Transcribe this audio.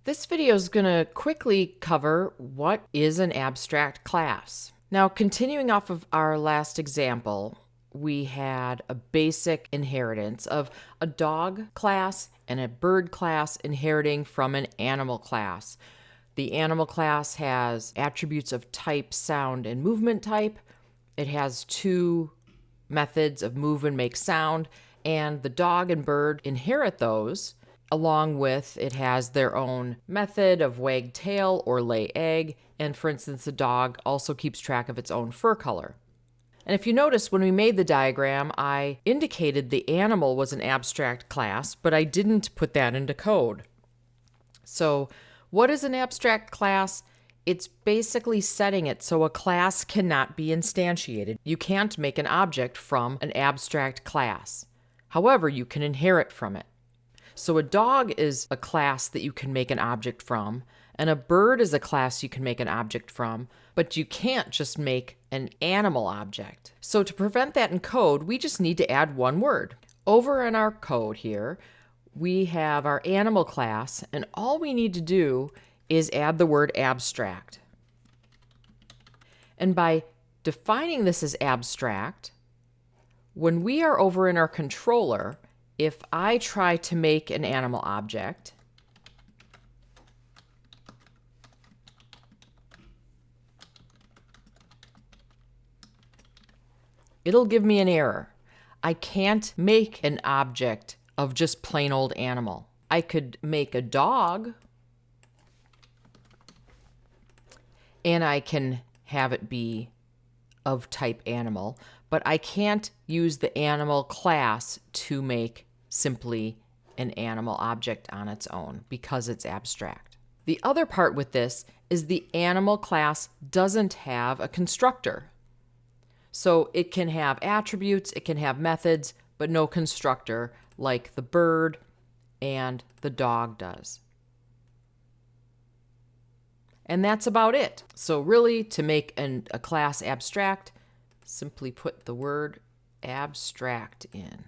This video is going to quickly cover what is an abstract class. Now, continuing off of our last example, we had a basic inheritance of a dog class and a bird class inheriting from an animal class. The animal class has attributes of type, sound, and movement type. It has two methods of move and make sound, and the dog and bird inherit those. Along with, it has their own method of wag tail or lay egg, and for instance, the dog also keeps track of its own fur color. And if you notice, when we made the diagram, I indicated the animal was an abstract class, but I didn't put that into code. So what is an abstract class? It's basically setting it so a class cannot be instantiated. You can't make an object from an abstract class. However, you can inherit from it. So a dog is a class that you can make an object from, and a bird is a class you can make an object from, but you can't just make an animal object. So to prevent that in code, we just need to add one word. Over in our code here, we have our animal class, and all we need to do is add the word abstract. And by defining this as abstract, when we are over in our controller, if I try to make an animal object, it'll give me an error. I can't make an object of just plain old animal. I could make a dog, and I can have it be of type animal, but I can't use the animal class to make simply an animal object on its own because it's abstract. The other part with this is the animal class doesn't have a constructor. So it can have attributes, it can have methods, but no constructor like the bird and the dog does. And that's about it. So really, to make a class abstract, simply put the word abstract in.